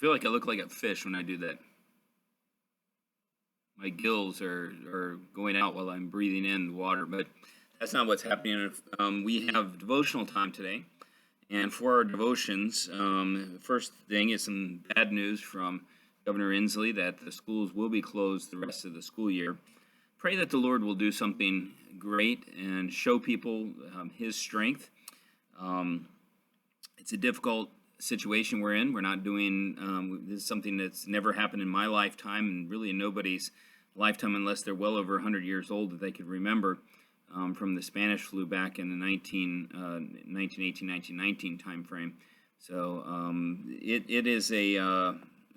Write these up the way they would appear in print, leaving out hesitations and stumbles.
feel like I look like a fish when I do that. My gills are going out while I'm breathing in the water, but that's not what's happening. We have devotional time today, and for our devotions, first thing is some bad news from Governor Inslee that the schools will be closed the rest of the school year. Pray that the Lord will do something great and show people His strength. It's a difficult situation we're in. We're not doing, this is something that's never happened in my lifetime and really in nobody's lifetime unless they're well over 100 years old that they could remember from the Spanish flu back in the 1918, 1919 time frame. So it is a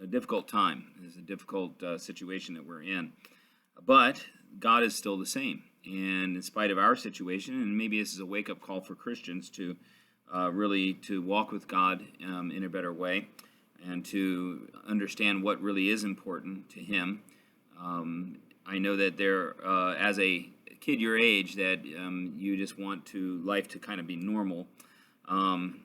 difficult time. It's a difficult situation that we're in. But God is still the same. And in spite of our situation, and maybe this is a wake-up call for Christians to really to walk with God in a better way and to understand what really is important to Him. I know that there, as a kid your age, that you just want life to kind of be normal. And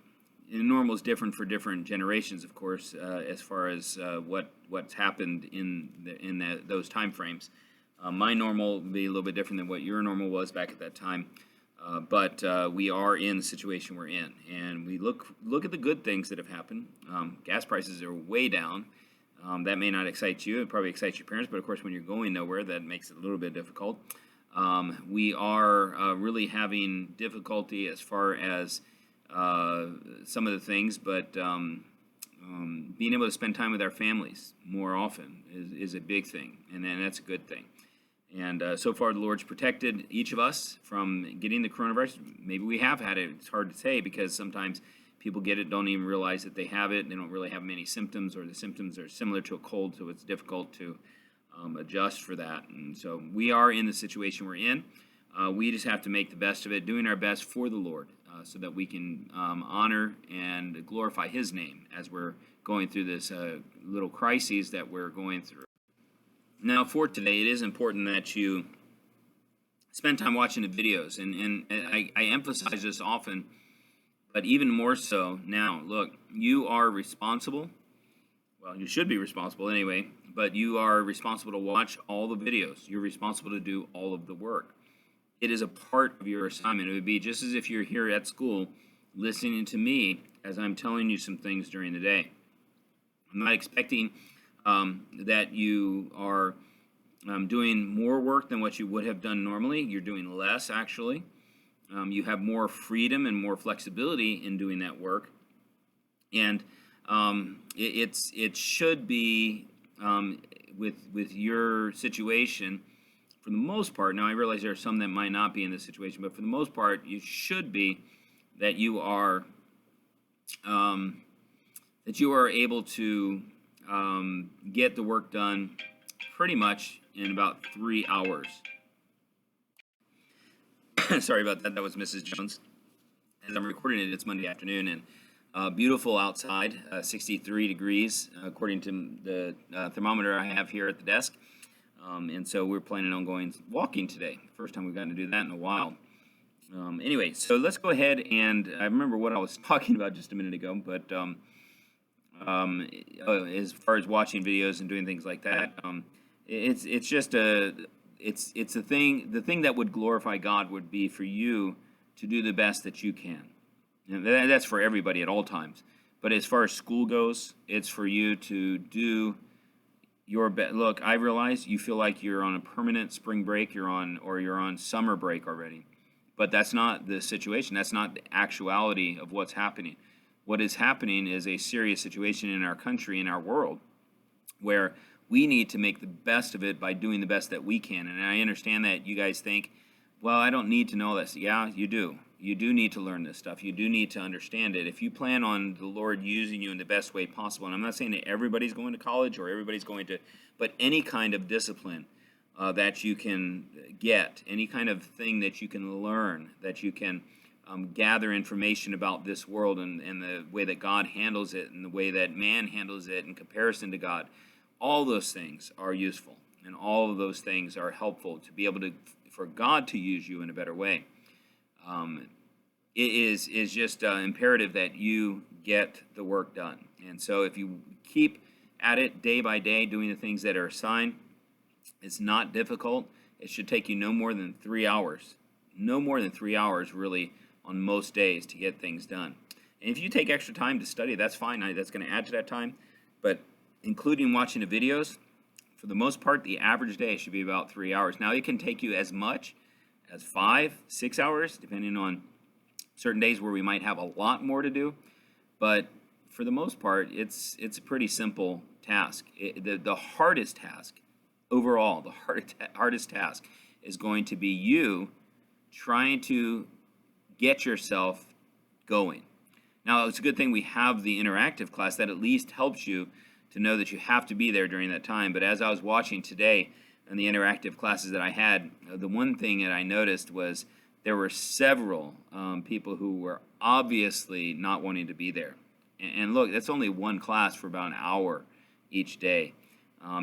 normal is different for different generations, of course, as far as what's happened in those time frames. My normal will be a little bit different than what your normal was back at that time. But we are in the situation we're in, and we look at the good things that have happened. Gas prices are way down. That may not excite you. It probably excites your parents, but of course, when you're going nowhere, that makes it a little bit difficult. We are really having difficulty as far as some of the things, but being able to spend time with our families more often is a big thing, and that's a good thing. And so far, the Lord's protected each of us from getting the coronavirus. Maybe we have had it. It's hard to say because sometimes people get it, don't even realize that they have it. They don't really have many symptoms, or the symptoms are similar to a cold, so it's difficult to adjust for that. And so we are in the situation we're in. We just have to make the best of it, doing our best for the Lord so that we can honor and glorify His name as we're going through this little crises that we're going through. Now, for today, it is important that you spend time watching the videos, and I emphasize this often, but even more so now. Look, you are responsible. Well, you should be responsible anyway, but you are responsible to watch all the videos. You're responsible to do all of the work. It is a part of your assignment. It would be just as if you're here at school listening to me as I'm telling you some things during the day. I'm not expecting that you are doing more work than what you would have done normally. You're doing less, actually. You have more freedom and more flexibility in doing that work. And it should be, with your situation, for the most part. Now, I realize there are some that might not be in this situation, but for the most part, you should be that you are able to get the work done pretty much in about 3 hours. Sorry about that. That was Mrs. Jones. As I'm recording it, it's Monday afternoon, and beautiful outside, 63 degrees, according to the thermometer I have here at the desk. And so we're planning on going walking today. First time we've gotten to do that in a while. Anyway, so let's go ahead, and I remember what I was talking about just a minute ago, but as far as watching videos and doing things like that, it's just it's a thing. The thing that would glorify God would be for you to do the best that you can. And that's for everybody at all times. But as far as school goes, it's for you to do your best. Look, I realize you feel like you're on a permanent spring break, you're on summer break already. But that's not the situation. That's not the actuality of what's happening. What is happening is a serious situation in our country, in our world, where we need to make the best of it by doing the best that we can. And I understand that you guys think, well, I don't need to know this. Yeah, you do. You do need to learn this stuff. You do need to understand it. If you plan on the Lord using you in the best way possible, and I'm not saying that everybody's going to college or everybody's going to, but any kind of discipline that you can get, any kind of thing that you can learn, that you can gather information about this world and the way that God handles it and the way that man handles it in comparison to God, all those things are useful, and all of those things are helpful to be able to, for God to use you in a better way. It is just imperative that you get the work done. And so if you keep at it day by day, doing the things that are assigned. It's not difficult. It should take you no more than 3 hours. No more than 3 hours, really, on most days to get things done. And if you take extra time to study, that's fine. That's going to add to that time. But including watching the videos, for the most part, the average day should be about 3 hours. Now, it can take you as much as 5, 6 hours, depending on certain days where we might have a lot more to do. But for the most part, it's a pretty simple task. The hardest task, overall, the hardest task is going to be you trying to get yourself going. Now, it's a good thing we have the interactive class that at least helps you to know that you have to be there during that time. But as I was watching today in the interactive classes that I had, the one thing that I noticed was there were several people who were obviously not wanting to be there. And look, that's only one class for about an hour each day.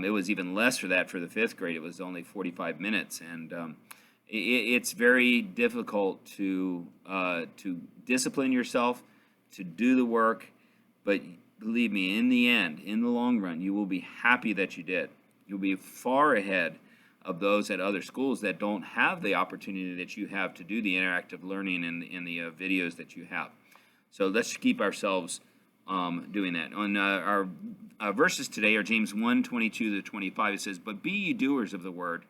It was even less for that for the 5th grade. It was only 45 minutes. And it's very difficult to discipline yourself, to do the work. But believe me, in the end, in the long run, you will be happy that you did. You'll be far ahead of those at other schools that don't have the opportunity that you have to do the interactive learning and the videos that you have. So let's keep ourselves doing that. On our verses today are James 1:22-25. It says, "But be ye doers of the word,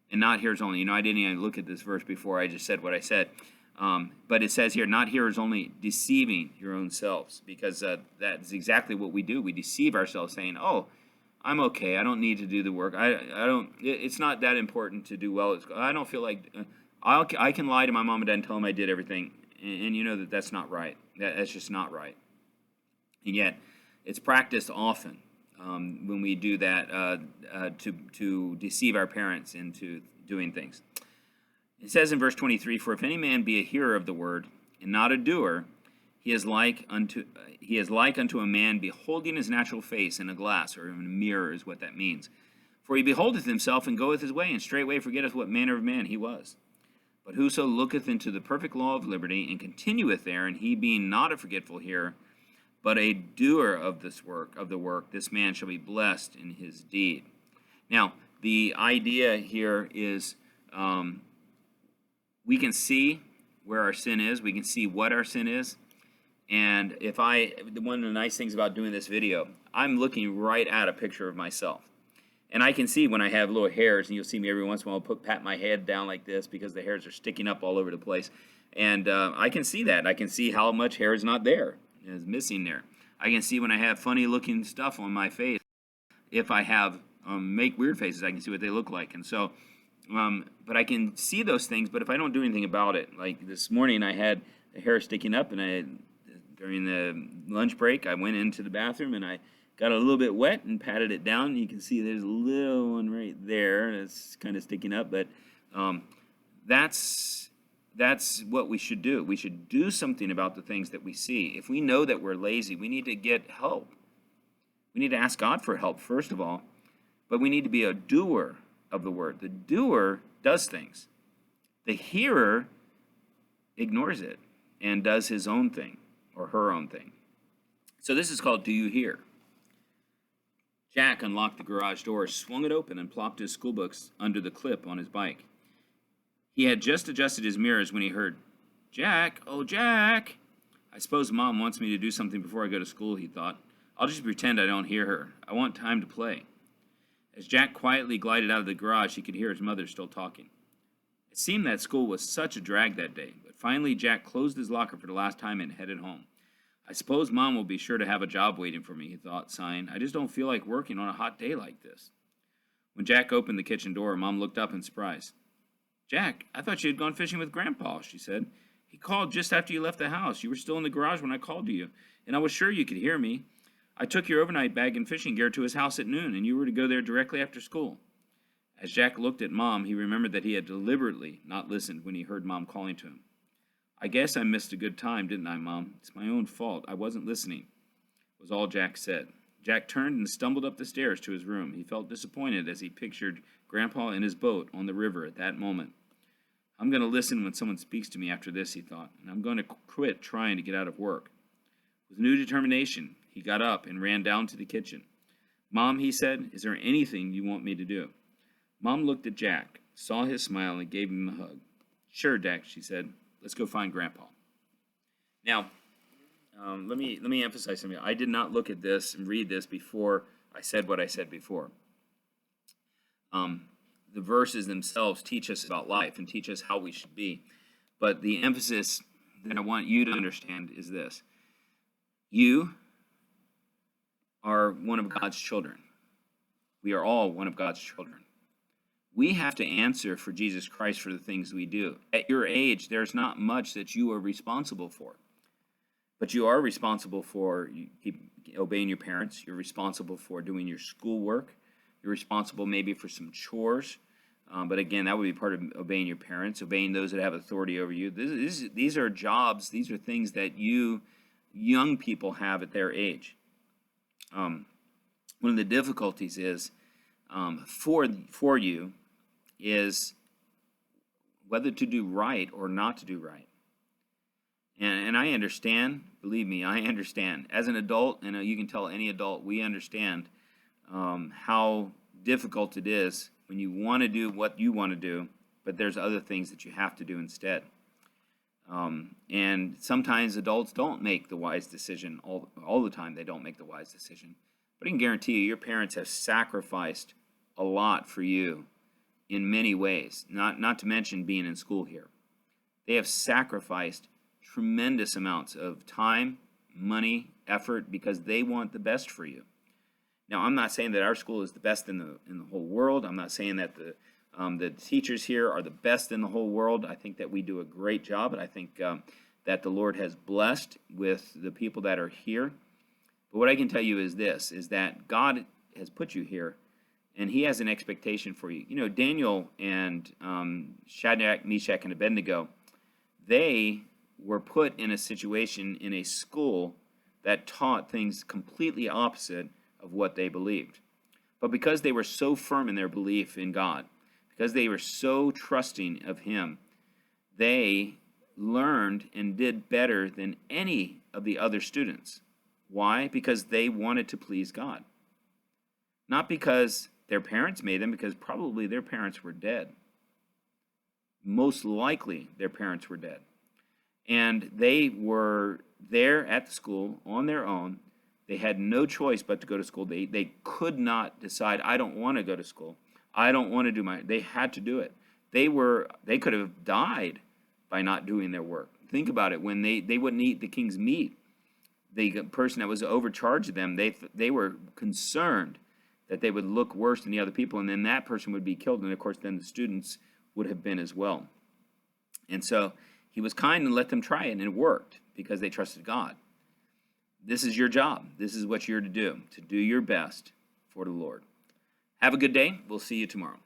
and not hearers only." I didn't even look at this verse before. I just said what I said. But it says here, "not hearers only, deceiving your own selves," because that's exactly what we do. We deceive ourselves, saying, "Oh, I'm okay. I don't need to do the work. I don't. It's not that important to do well at school. I don't feel like I can lie to my mom and dad and tell them I did everything." And you know that that's not right. That's just not right. And yet, it's practiced often when we do that to deceive our parents into doing things. It says in verse 23, "For if any man be a hearer of the word, and not a doer, he is like unto a man beholding his natural face in a glass," or in a mirror is what that means. "For he beholdeth himself, and goeth his way, and straightway forgetteth what manner of man he was. But whoso looketh into the perfect law of liberty, and continueth there, and he being not a forgetful hearer, but a doer of the work, this man shall be blessed in his deed." Now, the idea here is we can see where our sin is. We can see what our sin is. And one of the nice things about doing this video, I'm looking right at a picture of myself. And I can see when I have little hairs, and you'll see me every once in a while pat my head down like this because the hairs are sticking up all over the place. And I can see that. I can see how much hair is not there, is missing there. I can see when I have funny looking stuff on my face. If I have make weird faces, I can see what they look like. And so, but I can see those things, but if I don't do anything about it, like this morning I had the hair sticking up, and during the lunch break, I went into the bathroom and I got a little bit wet and patted it down. You can see there's a little one right there that's kind of sticking up, but that's what we should do. We should do something about the things that we see. If we know that we're lazy, we need to get help. We need to ask God for help, first of all, but we need to be a doer of the word. The doer does things. The hearer ignores it and does his own thing or her own thing. So this is called Do You Hear? Jack unlocked the garage door, swung it open, and plopped his school books under the clip on his bike. He had just adjusted his mirrors when he heard, "Jack, oh Jack." "I suppose Mom wants me to do something before I go to school," he thought. "I'll just pretend I don't hear her. I want time to play." As Jack quietly glided out of the garage, he could hear his mother still talking. It seemed that school was such a drag that day, but finally Jack closed his locker for the last time and headed home. "I suppose Mom will be sure to have a job waiting for me," he thought, sighing. "I just don't feel like working on a hot day like this." When Jack opened the kitchen door, Mom looked up in surprise. "Jack, I thought you had gone fishing with Grandpa," she said. "He called just after you left the house. You were still in the garage when I called to you, and I was sure you could hear me. I took your overnight bag and fishing gear to his house at noon, and you were to go there directly after school." As Jack looked at Mom, he remembered that he had deliberately not listened when he heard Mom calling to him. "I guess I missed a good time, didn't I, Mom? It's my own fault. I wasn't listening," was all Jack said. Jack turned and stumbled up the stairs to his room. He felt disappointed as he pictured Grandpa in his boat on the river at that moment. "I'm going to listen when someone speaks to me after this," he thought, "and I'm going to quit trying to get out of work." With new determination, he got up and ran down to the kitchen. "Mom," he said, "is there anything you want me to do?" Mom looked at Jack, saw his smile, and gave him a hug. "Sure, Jack," she said. "Let's go find Grandpa." Now, let me emphasize something. I did not look at this and read this before I said what I said before. The verses themselves teach us about life and teach us how we should be. But the emphasis that I want you to understand is this. You are one of God's children. We are all one of God's children. We have to answer for Jesus Christ for the things we do. At your age, there's not much that you are responsible for. But you are responsible for obeying your parents. You're responsible for doing your schoolwork. You're responsible maybe for some chores. But again, that would be part of obeying your parents, obeying those that have authority over you. These are jobs. These are things that you young people have at their age. One of the difficulties is for you is whether to do right or not to do right. And I understand, believe me, I understand. As an adult, and you can tell any adult, we understand how difficult it is when you want to do what you want to do, but there's other things that you have to do instead. And sometimes adults don't make the wise decision all the time. They don't make the wise decision. But I can guarantee you, your parents have sacrificed a lot for you in many ways, not to mention being in school here. They have sacrificed tremendous amounts of time, money, effort, because they want the best for you. Now, I'm not saying that our school is the best in the whole world. I'm not saying that the teachers here are the best in the whole world. I think that we do a great job, and I think that the Lord has blessed with the people that are here. But what I can tell you is this, is that God has put you here, and he has an expectation for you. You know, Daniel and Shadrach, Meshach, and Abednego, they were put in a situation in a school that taught things completely opposite of what they believed. But because they were so firm in their belief in God, because they were so trusting of him, they learned and did better than any of the other students. Why? Because they wanted to please God. Not because their parents made them, because probably their parents were dead. Most likely their parents were dead. And they were there at the school on their own. They had no choice but to go to school. They could not decide, I don't want to go to school. I don't want to do they had to do it. They could have died by not doing their work. Think about it. When they wouldn't eat the king's meat, the person that was overcharged them, they were concerned that they would look worse than the other people, and then that person would be killed, and of course then the students would have been as well. And so he was kind and let them try it, and it worked because they trusted God. This is your job. This is what you're to do your best for the Lord. Have a good day. We'll see you tomorrow.